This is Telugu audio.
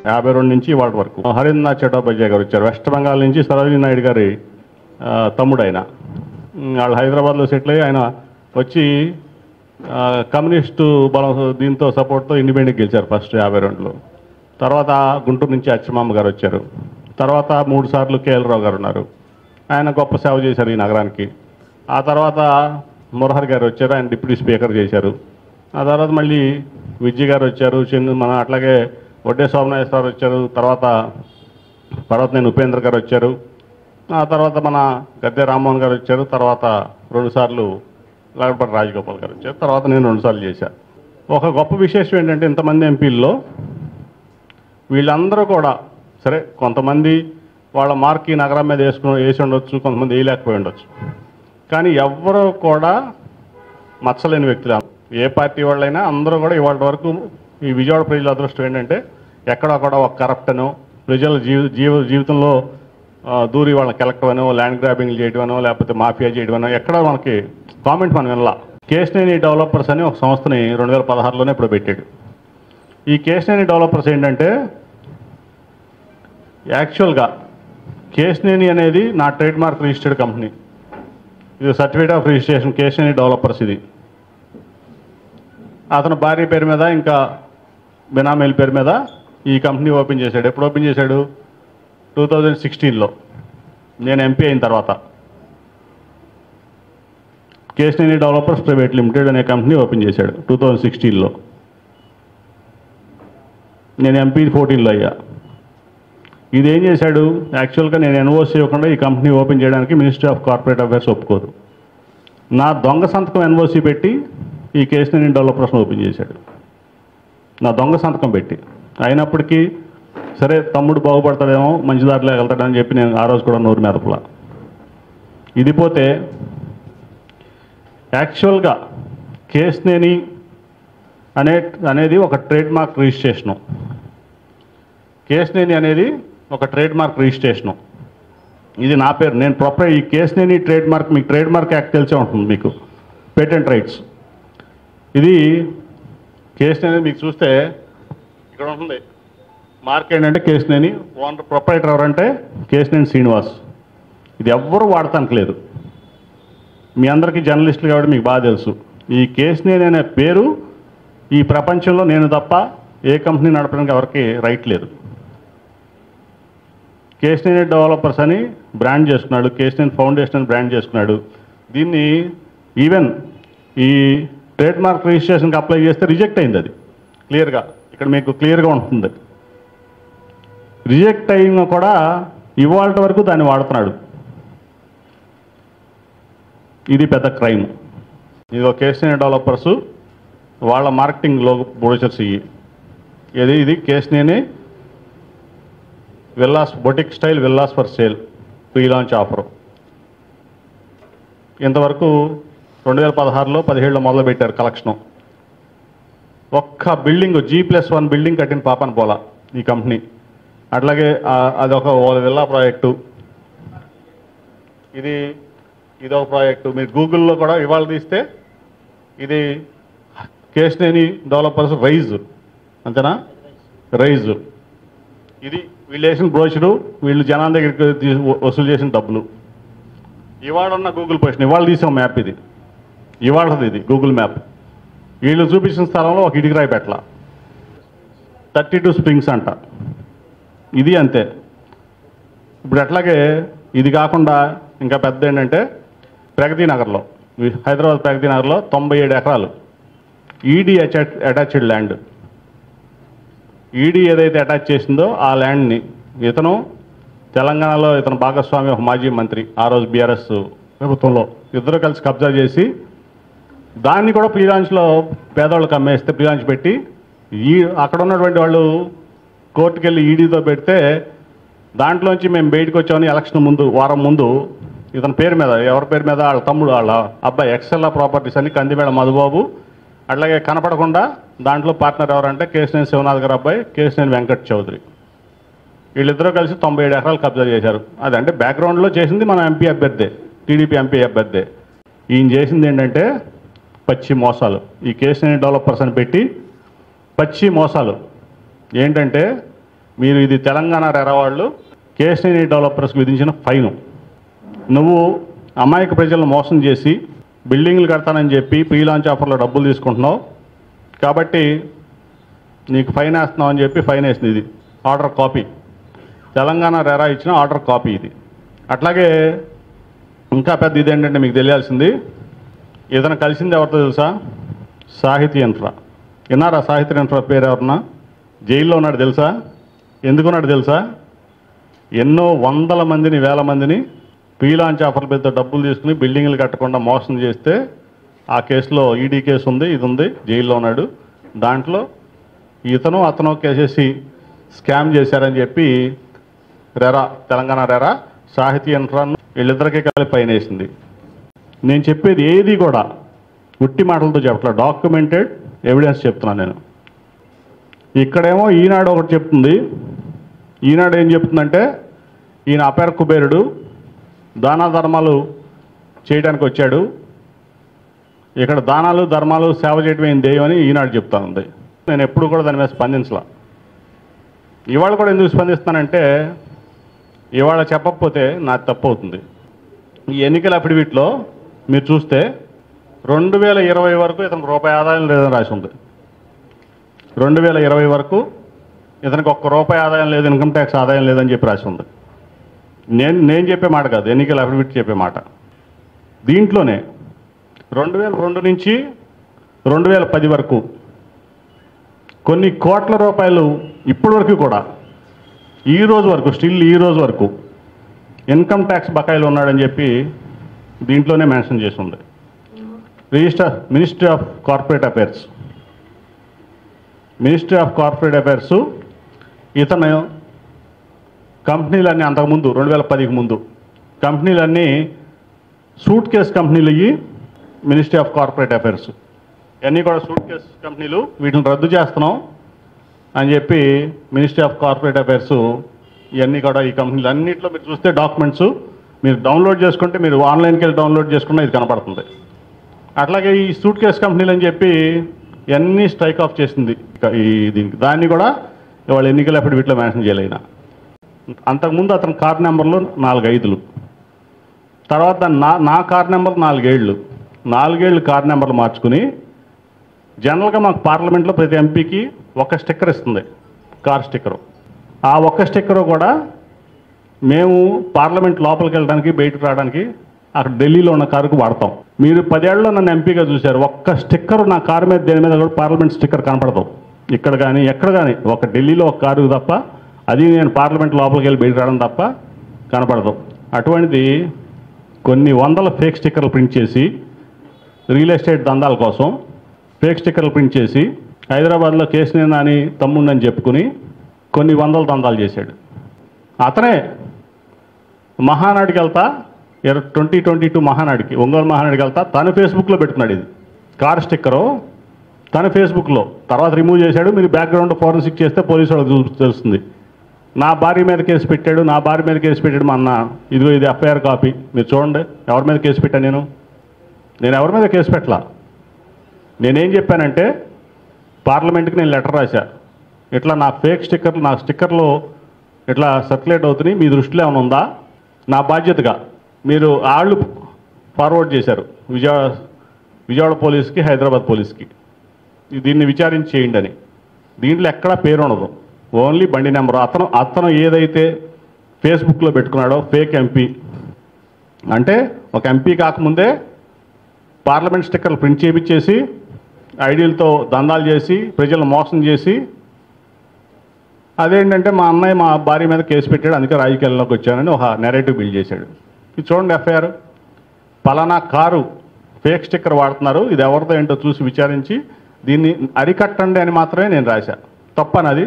52 నుంచి ఇవాళ వరకు. హరీంద్రనాథ్ చట్టోపాధ్యాయ గారు వచ్చారు, వెస్ట్ బెంగాల్ నుంచి సరోజినీ నాయుడు గారి తమ్ముడు ఆయన. వాళ్ళు హైదరాబాద్లో సెటిల్ అయ్యి ఆయన వచ్చి కమ్యూనిస్టు బలం దీంతో సపోర్ట్తో ఇండిపెండెంట్ గెలిచారు ఫస్ట్ 52లో. తర్వాత గుంటూరు నుంచి అచ్చమామ్మ గారు వచ్చారు. తర్వాత 3 సార్లు కేఎల్ రావు గారు ఉన్నారు, ఆయన గొప్ప సేవ చేశారు ఈ నగరానికి. ఆ తర్వాత మురహరి గారు వచ్చారు, ఆయన డిప్యూటీ స్పీకర్ చేశారు. ఆ తర్వాత మళ్ళీ విజయ్ గారు వచ్చారు, మన అట్లాగే వడ్డే సోమనాథేశ్వరరావు వచ్చారు, తర్వాత పర్వతనేని ఉపేంద్ర గారు వచ్చారు, ఆ తర్వాత మన గద్దె రామ్మోహన్ గారు వచ్చారు, తర్వాత 2 సార్లు లాగడపాటి రాజగోపాల్ గారు వచ్చారు, తర్వాత నేను 2 సార్లు చేశాను. ఒక గొప్ప విశేషం ఏంటంటే ఇంతమంది ఎంపీల్లో వీళ్ళందరూ కూడా సరే కొంతమంది వాళ్ళ మార్క్ ఈ నగరం మీద వేసి ఉండొచ్చు, కొంతమంది వేయలేకపోయి ఉండొచ్చు, కానీ ఎవ్వరూ కూడా మచ్చలేని వ్యక్తులు. ఏ పార్టీ వాళ్ళైనా అందరూ కూడా ఇవాళ వరకు ఈ విజయవాడ ప్రజల అదృష్టం ఏంటంటే ఎక్కడొక్కడ ఒక కరప్టనో, ప్రజల జీవితంలో దూరి వాళ్ళని కెలక్టమనో, ల్యాండ్ గ్రాబింగ్ చేయడమనో, లేకపోతే మాఫియా చేయడమనో ఎక్కడ మనకి కామెంట్ మనం వినలా. కేశినేని డెవలపర్స్ అని ఒక సంస్థని 2016లోనే ఇప్పుడు పెట్టాడు. ఈ కేశినేని డెవలపర్స్ ఏంటంటే యాక్చువల్గా కేశినేని అనేది నా ట్రేడ్ మార్క్ రిజిస్టర్డ్ కంపెనీ, ఇది certificate of registration Kesineni developers. ఇది అతను భార్య పేరు మీద ఇంకా బినామీల పేరు మీద ఈ కంపెనీ ఓపెన్ చేశాడు. ఎప్పుడు ఓపెన్ చేశాడు? 2016లో నేను ఎంపీ అయిన తర్వాత. కేశినేని డెవలపర్స్ ప్రైవేట్ లిమిటెడ్ అనే కంపెనీ ఓపెన్ చేశాడు 2016లో. నేను ఎంపీ 14లో అయ్యా. ఇది ఏం చేశాడు? యాక్చువల్గా నేను ఎన్ఓసి ఇవ్వకుండా ఈ కంపెనీ ఓపెన్ చేయడానికి మినిస్ట్రీ ఆఫ్ కార్పొరేట్ అఫైర్స్ ఒప్పుకోదు. నా దొంగ సంతకం ఎన్ఓసి పెట్టి ఈ కేశినేని డెవలపర్స్ని ఓపెన్ చేశాడు, నా దొంగ సంతకం పెట్టి. అయినప్పటికీ సరే తమ్ముడు బాగుపడతాడేమో, మంచి దారిలో వెళ్తాడని చెప్పి నేను ఆ రోజు కూడా నోరు మెదపలా. ఇది పోతే యాక్చువల్గా కేశినేని అనేది ఒక ట్రేడ్ మార్క్ రిజిస్ట్రేషను. కేశినేని అనేది ఒక ట్రేడ్ మార్క్ రిజిస్ట్రేషను. ఇది నా పేరు, నేను ఈ కేశినేని ట్రేడ్ మార్క్, మీకు ట్రేడ్ మార్క్ యాక్ట్ తెలిసే ఉంటుంది మీకు, పేటెంట్ రైట్స్. ఇది కేశినేని మీకు చూస్తే ఇక్కడ ఉంటుంది మార్క్ ఏంటంటే కేశినేని. ఓనర్ ప్రొపరైటర్ ఎవరంటే కేశినేని శ్రీనివాస్. ఇది ఎవ్వరూ వాడటానికి లేదు. మీ అందరికీ జర్నలిస్టులు కాబట్టి మీకు బాగా తెలుసు. ఈ కేశినేని అనే పేరు ఈ ప్రపంచంలో నేను తప్ప ఏ కంపెనీ నడపడానికి ఎవరికి రైట్ లేదు. కేశినేని డెవలపర్స్ అని బ్రాండ్ చేసుకున్నాడు, కేశినేని ఫౌండేషన్ అని బ్రాండ్ చేసుకున్నాడు. దీన్ని ఈవెన్ ఈ ట్రేడ్ మార్క్ రిజిస్ట్రేషన్కి అప్లై చేస్తే రిజెక్ట్ అయింది. అది క్లియర్గా ఇక్కడ మీకు క్లియర్గా ఉంటుంది. రిజెక్ట్ అయినా కూడా ఇవాళ వరకు దాన్ని వాడుతున్నాడు. ఇది పెద్ద క్రైమ్. ఇది ఒక కేశినేని డెవలపర్స్ వాళ్ళ మార్కెటింగ్లో బ్రోచర్స్ ఇది Kesineni villas, boutique style villas for sale pre launch offer. ఇంతవరకు 2016లో 17లో మొదలుపెట్టారు కలెక్షను. ఒక్క బిల్డింగ్ G+1 బిల్డింగ్ కట్టిన పాపన పోలా ఈ కంపెనీ. అట్లాగే అదొక విల్లా ప్రాజెక్టు, ఇదొక ప్రాజెక్టు. మీరు గూగుల్లో కూడా ఇవాళ తీస్తే ఇది కేశినేని డెవలపర్స్ రైజ్, అంతేనా? రైజ్. ఇది వీళ్ళు వేసిన బ్రోచరు, వీళ్ళు జనాల దగ్గరికి వసూలు చేసిన డబ్బులు. ఇవాళ ఉన్న గూగుల్ పొజిషన్, ఇవాళ తీసిన మ్యాప్ ఇది, ఇవాళది ఇది గూగుల్ మ్యాప్. వీళ్ళు చూపించిన స్థలంలో ఒక ఇటుకరాయి పెట్టల, 32 స్ప్రింగ్స్ అంట. ఇది అంతే. ఇప్పుడు అట్లాగే ఇది కాకుండా ఇంకా పెద్ద ఏంటంటే ప్రగతి నగర్లో, హైదరాబాద్ ప్రగతి నగర్లో 97 ఎకరాలు ఈడీ అటాచ్డ్ ల్యాండ్. ఈడీ ఏదైతే అటాచ్ చేసిందో ఆ ల్యాండ్ని ఇతను తెలంగాణలో ఇతను భాగస్వామి ఒక మాజీ మంత్రి ఆ రోజు బీఆర్ఎస్ ప్రభుత్వంలో ఇద్దరు కలిసి కబ్జా చేసి దాన్ని కూడా ప్రీ లాంచ్లో పేదవాళ్ళకి అమ్మేస్తే ప్రీ లాంచ్ పెట్టి అక్కడ ఉన్నటువంటి వాళ్ళు కోర్టుకు వెళ్ళి ఈడీతో పెడితే దాంట్లోంచి మేము బయటకు వచ్చామని ఎలక్షన్ ముందు వారం ముందు ఇతని పేరు మీద, ఎవరి పేరు మీద, వాళ్ళ తమ్ముడు వాళ్ళ అబ్బాయి ఎక్సెల్లా ప్రాపర్టీస్ అని కందిమేళ మధుబాబు, అట్లాగే కనపడకుండా దాంట్లో పార్ట్నర్ ఎవరంటే కేశినేని శివనాథ్ గారు అబ్బాయి కేశినేని వెంకట్ చౌదరి. వీళ్ళిద్దరూ కలిసి 97 ఎకరాలు కబ్జా చేశారు. అదంటే బ్యాక్గ్రౌండ్లో చేసింది మన ఎంపీ అభ్యర్థే, టీడీపీ ఎంపీ అభ్యర్థే. ఈయన చేసింది ఏంటంటే పచ్చి మోసాలు. ఈ కేశినేని డెవలపర్స్ అని పెట్టి పచ్చి మోసాలు ఏంటంటే మీరు ఇది తెలంగాణ రెరా వాళ్ళు కేశినేని డెవలపర్స్కి విధించిన ఫైను. నువ్వు అమాయక ప్రజలను మోసం చేసి బిల్డింగ్లు కడతానని చెప్పి ప్రీ లాంచ్ ఆఫర్లో డబ్బులు తీసుకుంటున్నావు కాబట్టి నీకు ఫైన్ వేస్తున్నావు అని చెప్పి ఫైన్ వేసింది. ఇది ఆర్డర్ కాపీ, తెలంగాణ రెరా ఇచ్చిన ఆర్డర్ కాపీ ఇది. అట్లాగే ఇంకా పెద్ద ఇదేంటంటే మీకు తెలియాల్సింది, ఏదైనా కలిసింది ఎవరితో తెలుసా? సాహితీ ఇన్ఫ్రా. విన్నారా సాహితీ ఇన్ఫ్రా పేరు? ఎవరన్నా జైల్లో ఉన్నాడు తెలుసా? ఎందుకున్నాడు తెలుసా? ఎన్నో వందల మందిని, వేల మందిని ప్రీ లాంచ్ ఆఫర్ల మీద డబ్బులు తీసుకుని బిల్డింగ్లు కట్టకుండా మోసం చేస్తే ఆ కేసులో ఈడీ కేసు ఉంది, ఇది ఉంది, జైల్లో ఉన్నాడు. దాంట్లో అతను కేసేసి స్కామ్ చేశారని చెప్పి రెరా, తెలంగాణ రెరా సాహితీ ఇన్ఫ్రాను వీళ్ళిద్దరికీ కలిపి ఫైన్ వేసింది. నేను చెప్పేది ఏది కూడా ఉట్టి మాటలతో చెప్పట్లా, డాక్యుమెంటెడ్ ఎవిడెన్స్ చెప్తున్నాను నేను. ఇక్కడేమో ఈనాడు ఒకటి చెప్తుంది. ఈనాడు ఏం చెప్తుందంటే ఈయన అపేర కుబేరుడు, దాన ధర్మాలు చేయడానికి వచ్చాడు, ఇక్కడ దానాలు ధర్మాలు సేవ చేయడం ఏం దెయ్యం అని ఈనాడు చెప్తా ఉంది. నేను ఎప్పుడు కూడా దాని మీద స్పందించలా. ఇవాళ కూడా ఎందుకు స్పందిస్తానంటే ఇవాళ చెప్పకపోతే నాకు తప్పు అవుతుంది. ఈ ఎన్నికల అఫిడవిట్లో మీరు చూస్తే 2020 వరకు ఇతనికి రూపాయి ఆదాయం లేదని రాసి ఉంది. 2020 వరకు ఇతనికి ₹1 ఆదాయం లేదు, ఇన్కమ్ ట్యాక్స్ ఆదాయం లేదని చెప్పి రాసి ఉంది. నేను చెప్పే మాట కాదు, ఎన్నికల అఫిడవిట్ చెప్పే మాట. దీంట్లోనే 2002 నుంచి 2010 వరకు కొన్ని కోట్ల రూపాయలు ఇప్పటి వరకు కూడా ఈ రోజు వరకు ఈ రోజు వరకు ఇన్కమ్ ట్యాక్స్ బకాయిలు ఉన్నాడని చెప్పి దీంట్లోనే మెన్షన్ చేసి ఉంది. మినిస్ట్రీ ఆఫ్ కార్పొరేట్ అఫైర్స్ ఇతను కంపెనీలన్నీ అంతకుముందు 2010కి ముందు కంపెనీలన్నీ సూట్ కేస్ కంపెనీలు అయ్యి మినిస్ట్రీ ఆఫ్ కార్పొరేట్ అఫైర్స్ ఇవన్నీ కూడా సూట్ కేస్ కంపెనీలు, వీటిని రద్దు చేస్తున్నాం అని చెప్పి మినిస్ట్రీ ఆఫ్ కార్పొరేట్ అఫైర్స్ ఇవన్నీ కూడా ఈ కంపెనీలు అన్నింటిలో మీరు చూస్తే డాక్యుమెంట్స్ మీరు డౌన్లోడ్ చేసుకుంటే, మీరు ఆన్లైన్కి వెళ్ళి డౌన్లోడ్ చేసుకున్నా ఇది కనపడుతుంది. అట్లాగే ఈ సూట్ కేస్ కంపెనీలు అని చెప్పి ఇవన్నీ స్ట్రైక్ ఆఫ్ చేసింది దీనికి. దాన్ని కూడా ఇవాళ ఎన్నికల అఫిడవిట్లో మెన్షన్ చేయలేనా. అంతకుముందు అతని కార్ నెంబర్లు 4 5లు, తర్వాత నా కార్ నెంబర్ 4 ఏళ్ళు కార్ నెంబర్లు మార్చుకుని జనరల్గా మాకు పార్లమెంట్లో ప్రతి ఎంపీకి ఒక స్టిక్కర్ ఇస్తుంది, కార్ స్టిక్కరు. ఆ ఒక్క స్టిక్కరు కూడా మేము పార్లమెంట్ లోపలికి వెళ్ళడానికి బయటకు రావడానికి అక్కడ ఢిల్లీలో ఉన్న కారుకు వాడతాం. మీరు 10 ఏళ్ళలో నన్ను ఎంపీగా చూశారు, ఒక్క స్టిక్కరు నా కారు మీద దేని మీద కూడా పార్లమెంట్ స్టిక్కర్ కనపడతాం. ఇక్కడ కానీ ఎక్కడ కానీ ఒక ఢిల్లీలో ఒక కారు తప్ప, అది నేను పార్లమెంట్ లోపలికి వెళ్ళి బయట రావడం తప్ప కనపడదు. అటువంటిది కొన్ని వందల ఫేక్ స్టిక్కర్లు ప్రింట్ చేసి రియల్ ఎస్టేట్ దందాల కోసం ఫేక్ స్టిక్కర్లు ప్రింట్ చేసి హైదరాబాద్లో కేశినేని నాని తమ్ముండని చెప్పుకుని కొన్ని వందల దందాలు చేశాడు. అతనే మహానాడికి వెళ్తా 2022 మహానాడికి, ఒంగోలు మహానాడికి వెళ్తా తను ఫేస్బుక్లో పెట్టుకున్నాడు ఇది కార్ స్టిక్కరు, తన ఫేస్బుక్లో. తర్వాత రిమూవ్ చేశాడు. మీరు బ్యాక్గ్రౌండ్ ఫోరెన్సిక్ చేస్తే పోలీసు వాళ్ళకి తెలుస్తుంది. నా భార్య మీద కేసు పెట్టాడు మా అన్న. ఇదిగో ఇది ఎఫ్ఐఆర్ కాపీ, మీరు చూడండి. ఎవరి మీద కేసు పెట్టాను నేను ఎవరి మీద కేసు పెట్టలా. నేనేం చెప్పానంటే పార్లమెంట్కి నేను లెటర్ రాశా, ఇట్లా నా ఫేక్ స్టిక్కర్లు, నా స్టిక్కర్లు ఇట్లా సర్క్యులేట్ అవుతున్నాయి, మీ దృష్టిలో ఏమైనా ఉందా? నా బాధ్యతగా మీరు వాళ్ళు ఫార్వర్డ్ చేశారు విజయవాడ పోలీస్కి, హైదరాబాద్ పోలీస్కి, దీన్ని విచారించి చేయండి అని. దీంట్లో ఎక్కడా పేరు ఉండదు, ఓన్లీ బండి నెంబరు. అతను ఏదైతే ఫేస్బుక్లో పెట్టుకున్నాడో ఫేక్ ఎంపీ అంటే, ఒక ఎంపీ కాకముందే పార్లమెంట్ స్టిక్కర్లు ప్రింట్ చేయించేసి ఐడీలతో దందాలు చేసి ప్రజలను మోసం చేసి, అదేంటంటే మా అన్నయ్య మా భార్య మీద కేసు పెట్టాడు, అందుకే రాజకీయాల్లోకి వచ్చానని ఒక నెరేటివ్ బిల్డ్ చేశాడు. ఇది చూడండి ఎఫ్ఐఆర్. పలానా కారు ఫేక్ స్టిక్కర్ వాడుతున్నారు, ఇది ఎవరితో ఏంటో చూసి విచారించి దీన్ని అరికట్టండి అని మాత్రమే నేను రాశా. తప్పనది